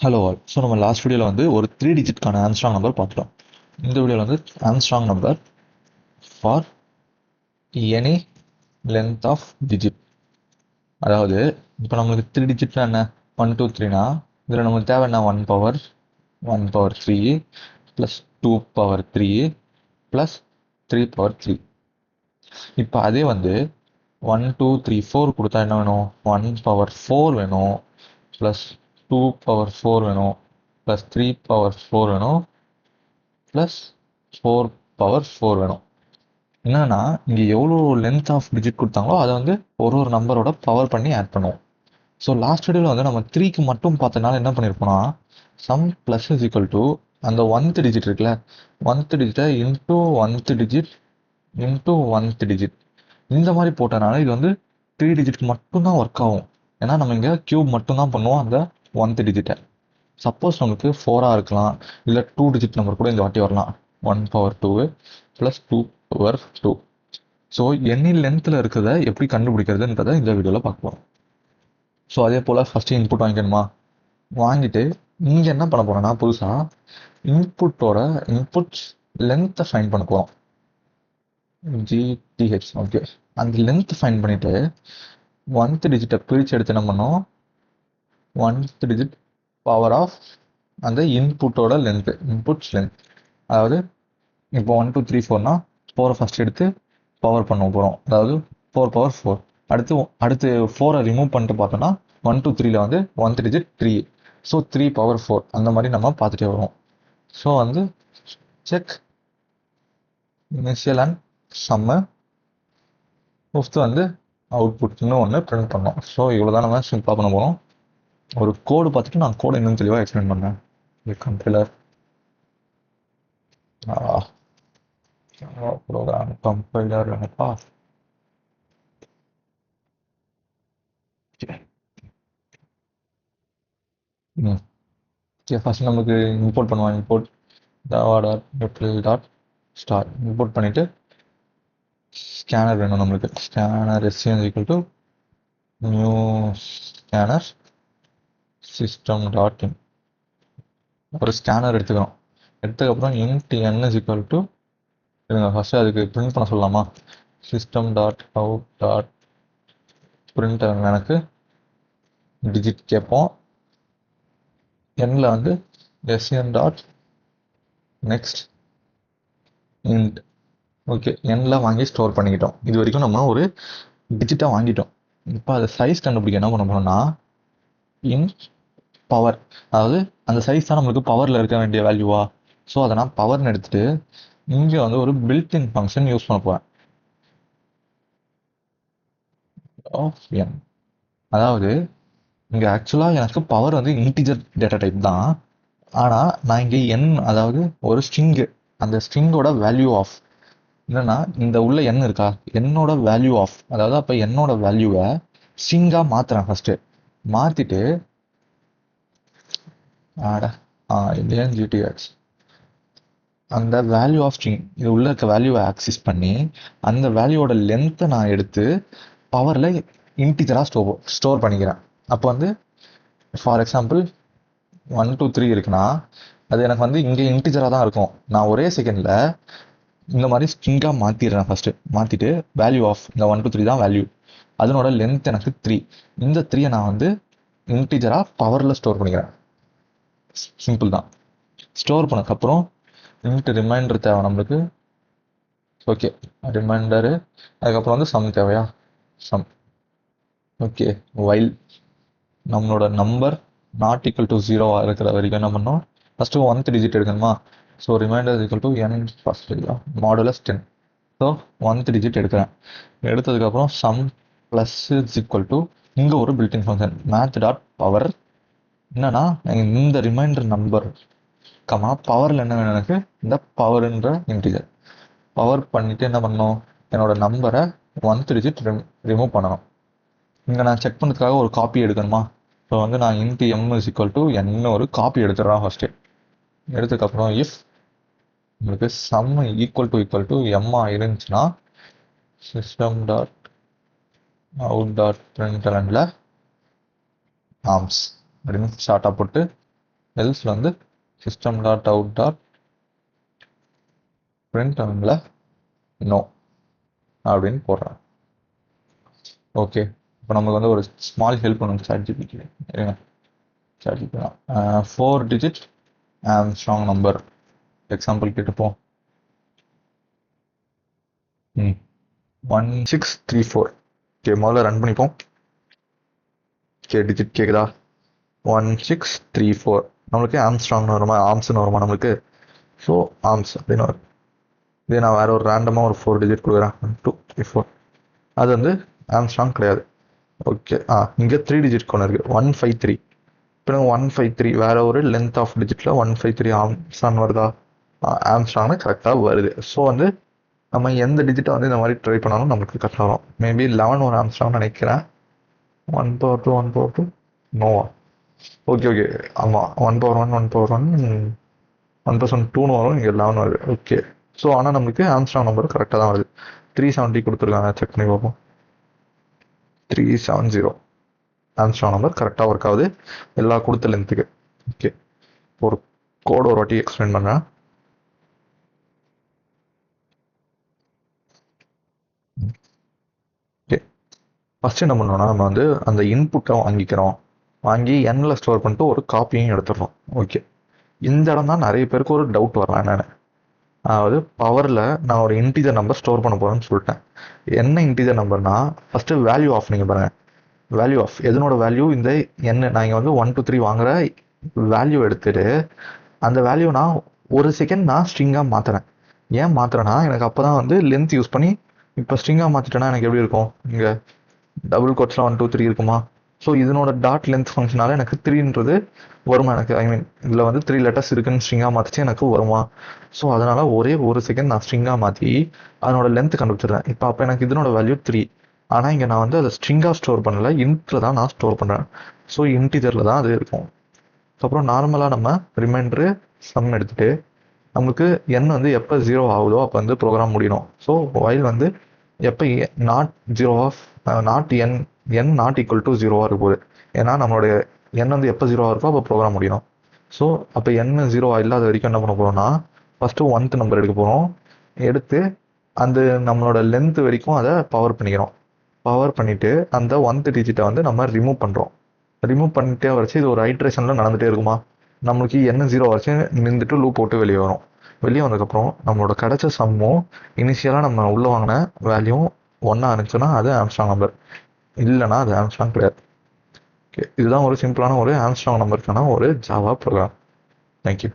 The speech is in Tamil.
Hello all. ஸோ நம்ம லாஸ்ட் வீடியோவில் வந்து ஒரு 3 டிஜிட்கான ஆம்ஸ்ட்ராங் நம்பர் பார்த்துட்டோம். இந்த வீடியோவில் வந்து Armstrong number for any length of digit. அதாவது இப்போ நம்மளுக்கு 3 டிஜிட்னா என்ன, 1 2 3னா இதில் நமக்கு தேவை என்ன, 1 power 3 plus 2 power 3 plus 3 power 3. இப்போ அதே வந்து 1 2 3 4 கொடுத்தா என்ன வேணும், 1 பவர் 4 வேணும் ப்ளஸ் 2 பவர் 4 வேணும் ப்ளஸ் 3 பவர் 4 வேணும் ப்ளஸ் 4 பவர் 4 வேணும். என்னன்னா இங்கே எவ்வளோ லென்த் ஆஃப் டிஜிட் கொடுத்தாங்களோ அதை வந்து ஒரு நம்பரோட பவர் பண்ணி ஆட் பண்ணுவோம். ஸோ லாஸ்ட் வீடியோவில் வந்து நம்ம 3க்கு மட்டும் பார்த்தனால என்ன பண்ணியிருப்போம்னா, sum plus is equal to அந்த 1th டிஜிட் இருக்குல்ல, 1th டிஜிட்டை into 1th digit into 1th digit இந்த மாதிரி போட்டனால இது வந்து 3 டிஜிட்க்கு மட்டும்தான் ஒர்க் ஆகும். ஏன்னா நம்ம இங்கே கியூப் மட்டும்தான் பண்ணுவோம் அந்த 1th டிஜிட்டை. சப்போஸ் நமக்கு 4ஆக இருக்கலாம், இல்லை 2 டிஜிட் நம்பர் கூட இந்த வாட்டி வரலாம். 1 power 2 plus 2 power 2. So any லென்த்தில் இருக்கிறத எப்படி கண்டுபிடிக்கிறதுன்றதை இந்த வீடியோவில் பார்ப்போம். ஸோ அதே போல் ஃபஸ்ட்டு இன்புட் வாங்கிக்கணுமா, வாங்கிட்டு இங்கே என்ன பண்ண போகிறோன்னா புதுசாக இன்புட் லென்த்தை ஃபைன் பண்ண போகிறோம். ஜிடிஹெச். ஓகே, அந்த லென்த் ஃபைன் பண்ணிவிட்டு 1th டிஜிட்டை பிரித்து எடுத்து என்ன பண்ணோம், 1th டிஜிட் பவர் ஆஃப் அந்த இன்புட்டோட லென்த்து, இன்புட்ஸ் லென்த். அதாவது இப்போ 1 2 3 4னா 4 ஃபஸ்ட் எடுத்து பவர் பண்ண போகிறோம், அதாவது 4 பவர் 4. அடுத்து 4 ரிமூவ் பண்ணிட்டு பார்த்தோன்னா 1 2 3ல வந்து 1th டிஜிட் 3. ஸோ 3 பவர் 4 அந்த மாதிரி நம்ம பார்த்துட்டே வரோம். ஸோ வந்து check initial and sum, fifth வந்து அவுட்புட்னு ஒன்று பிரிண்ட் பண்ணோம். ஸோ இவ்வளோ தான் நம்ம சிம்பிளாக பண்ண போகிறோம். ஒரு கோடு பார்த்துட்டு நான் கோடை இன்னும் தெளிவாக எக்ஸ்பிளைன் பண்ணேன். கம்பைலர் ப்ரோக்ராம் கம்பைலர் என்னப்பா. சரி, ஃபஸ்ட் நமக்கு இம்போர்ட் பண்ணுவாங்க. இம்போர்ட் java.util.start இம்போர்ட் பண்ணிவிட்டு ஸ்கேனர் வேணும் நம்மளுக்கு. Scanner SCN equal to new scanner system.in ஒரு ஸ்கேனர் எடுத்துக்கிறோம். எடுத்ததுக்கப்புறம் int n is equal to இருங்க, ஃபஸ்ட்டு அதுக்கு பிரிண்ட் பண்ண சொல்லலாமா, system.out.print எனக்கு டிஜிட் கேட்போம். எண்ணில் வந்து SCN.next int. ஓகே, எண்ணில் வாங்கி ஸ்டோர் பண்ணிக்கிட்டோம். இது வரைக்கும் நம்ம ஒரு டிஜிட்டாக வாங்கிட்டோம். இப்போ அதை சைஸ் கண்டுபிடிக்க என்ன பண்ண போகிறோம்னா, இன் பவர், அதாவது அந்த சைஸ் தான் நம்மளுக்கு பவரில் இருக்க வேண்டிய வேல்யூவா. ஸோ அதை நான் பவர்னு எடுத்துகிட்டு இங்கே வந்து ஒரு பில்ட்இன் ஃபங்க்ஷன் யூஸ் பண்ண போகிறேன் ஆஃப் என். அதாவது இங்கே ஆக்சுவலாக எனக்கு பவர் வந்து இன்டிஜர் டேட்டா டைப் தான். ஆனால் நான் இங்கே என், அதாவது ஒரு ஸ்ட்ரிங்கு, அந்த ஸ்ட்ரிங்கோட வேல்யூ ஆஃப் என்னன்னா இந்த உள்ள எண் இருக்கா, என்னோட வேல்யூ ஆஃப், அதாவது அப்போ என்னோட வேல்யூவை ஸ்ட்ரிங்காக மாற்றுறேன். ஃபஸ்ட்டு மாற்றிட்டு இல்லையா ஜிடிஹெச் அந்த வேல்யூ ஆஃப் ஸ்ட்ரிங் இது உள்ள இருக்க வேல்யூவை ஆக்சஸ் பண்ணி அந்த வேல்யூவோட லென்த்தை நான் எடுத்து பவரில் இன்டிஜராக ஸ்டோர் பண்ணிக்கிறேன். அப்போ வந்து ஃபார் எக்ஸாம்பிள் 1 2 3 இருக்குன்னா அது எனக்கு வந்து இங்கே இன்டிஜராக தான் இருக்கும். நான் ஒரே செகண்டில் இந்த மாதிரி ஸ்ட்ரிங்காக மாற்றிடுறேன். ஃபஸ்ட்டு மாற்றிட்டு வேல்யூ ஆஃப் இந்த 1 2 3 தான் வேல்யூ, அதனோட லென்த் எனக்கு 3. இந்த 3யை நான் வந்து இன்டிஜராக பவரில் ஸ்டோர் பண்ணிக்கிறேன். சிம்பிள் தான். ஸ்டோர் பண்ணதுக்கப்புறம் இன்ட்டு ரிமைண்டர் தேவை நம்மளுக்கு. Okay, remainder. அதுக்கப்புறம் வந்து சம் தேவையா, சம். ஓகே, வைல் நம்மளோட நம்பர் நாட் ஈக்குவல் டு 0 இருக்கிற வரைக்கும் என்ன பண்ணோம், ஃபஸ்ட்டு 1th டிஜிட் எடுக்கணுமா. So remainder equal to n first modulus 10. So 1th digit எடுக்கிறேன். எடுத்ததுக்கப்புறம் some plus is equal to இங்கே ஒரு பில்டின் ஃபங்க்ஷன் math.power. என்னன்னா இந்த ரிமைண்டர் நம்பர் பவரில் என்ன வேணும் எனக்கு, இந்த பவர்ன்ற இன்டிஜர் பவர் பண்ணிவிட்டு என்ன பண்ணணும், என்னோட நம்பரை 1th டிஜிட் ரிமூவ் பண்ணணும். இங்கே நான் செக் பண்ணுறதுக்காக ஒரு காப்பி எடுக்கணுமா. ஸோ வந்து நான் int m is equal to n ஒரு காப்பி எடுத்துடுறேன் ஃபஸ்ட்டு. எடுத்ததுக்கப்புறம் இஃப் உங்களுக்கு சம் ஈக்குவல் டு m இருந்துச்சுன்னா system.out.printlnல ஆர்ம்ஸ் அப்படின்னு ஷார்ட்டாக போட்டு எல்ஸில் வந்து system dot out dot print no அப்படின்னு போடுறேன். ஓகே, இப்போ நமக்கு வந்து ஒரு ஸ்மால் ஹெல்ப் பண்ணுங்க சாட்ஜிபிக்கு. ChatGPT 4 digit strong number example கேட்டுப்போம். 1634. ஓகே, முதல்ல ரன் பண்ணிப்போம். ஓகே, டிஜிட் கேட்குதா? 1634. நம்மளுக்கு ஆம்ஸ்ட்ராங்னு வருமா, ஆர்ம்ஸ்னு வருமா நம்மளுக்கு? ஸோ ஆர்ம்ஸ் அப்படின்னு வரும். இதே நான் வேற ஒரு ரேண்டமாக ஒரு 4 டிஜிட் கொடுக்குறேன், 1 2 3 4. அது வந்து ஆம்ஸ்ட்ராங் கிடையாது. ஓகே, இங்கே 3 டிஜிட் கொண்டு இருக்குது 153. இப்போ 153 வேற ஒரு லென்த் ஆஃப் டிஜிட்டில் 153 ஆம்ஸ்ட்ராங் வருதா? ஆம்ஸ்ட்ராங்னு கரெக்டாக வருது. ஸோ வந்து நம்ம எந்த டிஜிட்டை வந்து இந்த மாதிரி ட்ரை பண்ணாலும் நமக்கு கரெக்டாக வரும். மேபி 11 ஒரு ஆம்ஸ்ட்ராங்னு நினைக்கிறேன். 1 power 2 1 power 2 Noah? Okay okay, ஆமாம், 1 power 1 1 power 1 1+1 2ன்னு வரும், இங்கே 11 வருது. ஓகே, ஸோ ஆனால் நம்மளுக்கு ஆம்ஸ்ட்ராங் நம்பர் கரெக்டாக தான் வருது. 370 கொடுத்துருக்காங்க, செக் பண்ணி பார்ப்போம். 370 ஆம்ஸ்ட்ராங் நம்பர் கரெக்டாக ஒர்க் ஆகுது எல்லா கொடுத்த லென்த்துக்கு. ஓகே, ஒரு கோட் ஒரு வாட்டி எக்ஸ்பிளைன் பண்ணுறேன். ஓகே, ஃபஸ்ட்டு என்ன பண்ணோம்னா, நம்ம வந்து அந்த இன்புட்டை வாங்கி எண்ணில் ஸ்டோர் பண்ணிட்டு ஒரு காப்பியும் எடுத்துடுறோம். ஓகே, இந்த இடம் தான் நிறைய பேருக்கு ஒரு டவுட் வரலாம் என்னென்னு. அதாவது பவரில் நான் ஒரு இன்டீஜர் நம்பர் ஸ்டோர் பண்ண போகிறேன்னு சொல்லிட்டேன். என்ன இன்டீஜர் நம்பர்னா, ஃபஸ்ட்டு வேல்யூ ஆஃப் நீங்கள் பாருங்கள். வேல்யூ ஆஃப் எதனோட வேல்யூ? இந்த என்ன நான் இங்கே வந்து 1 2 3 வாங்குற வேல்யூ எடுத்துட்டு அந்த வேல்யூ நான் ஒரு செகண்ட் நான் ஸ்ட்ரிங்காக மாற்றுறேன். ஏன் மாற்றுறேன்னா, எனக்கு அப்போ தான் வந்து லென்த் யூஸ் பண்ணி இப்போ ஸ்ட்ரிங்காக மாற்றிட்டேன்னா எனக்கு எப்படி இருக்கும்? இங்கே டபுள் கோட்ஸில் 1 2 3 இருக்குமா? ஸோ இதனோட டாட் லென்த் ஃபங்க்ஷனால எனக்கு 3ன்றது வருமா எனக்கு? ஐ மீன் இதில் வந்து 3 லெட்டர்ஸ் இருக்குன்னு ஸ்ட்ரிங்காக மாற்றிச்சு எனக்கு வருமா? ஸோ அதனால் ஒரே ஒரு செகண்ட் நான் ஸ்ட்ரிங்காக மாற்றி அதனோட லென்த் கண்டுபிடிச்சிடுறேன். இப்போ அப்போ எனக்கு இதனோட வேல்யூ 3. ஆனால் இங்கே நான் வந்து அதை ஸ்ட்ரிங்காக ஸ்டோர் பண்ணல, இன்ட்டில் தான் நான் ஸ்டோர் பண்ணுறேன். ஸோ இன்டீஜரில் தான் அது இருக்கும். அப்புறம் நார்மலாக நம்ம ரிமைண்டரு சம் எடுத்துகிட்டு நமக்கு எண் வந்து எப்போ 0 ஆகுதோ அப்போ வந்து ப்ரோக்ராம் முடியணும். ஸோ while வந்து எப்போ not 0 of not n not equal to 0 இருக்க போகுது. ஏன்னா நம்மளுடைய எண் வந்து எப்போ 0 இருக்கோ அப்போ ப்ரோக்ராம் முடியணும். ஸோ அப்போ எண் 0 இல்லாத வரைக்கும் என்ன பண்ண போகிறோம்னா, ஃபஸ்ட்டு 1th நம்பர் எடுக்க போகிறோம். எடுத்து அந்த நம்மளோட லென்த் வரைக்கும் அதை பவர் பண்ணிக்கிறோம். பவர் பண்ணிவிட்டு அந்த 1th டிஜிட்டை வந்து நம்ம ரிமூவ் பண்ணுறோம். ரிமூவ் பண்ணிட்டே வரைச்சி இது ஒரு ஐட்ரேஷனில் நடந்துகிட்டே இருக்குமா? நம்மளுக்கு என்ன 0 வரைச்சி நின்றுட்டு லூப் போட்டு வெளியே வரும். வெளியே வந்ததுக்கப்புறம் நம்மளோட கிடைச்ச சம்மும் இனிஷியலாக நம்ம உள்ளே வாங்கின வேல்யூவும் ஒன்றா இருந்துச்சுன்னா அது ஆம்ஸ்ட்ராங் நம்பர், இல்லைனா அது ஆம்ஸ்ட்ராங் கிடையாது. ஓகே, இதுதான் ஒரு சிம்பிளான ஒரு ஆம்ஸ்ட்ராங் நம்பருக்கான ஒரு ஜாவா ப்ரோக்ராம். தேங்க்யூ.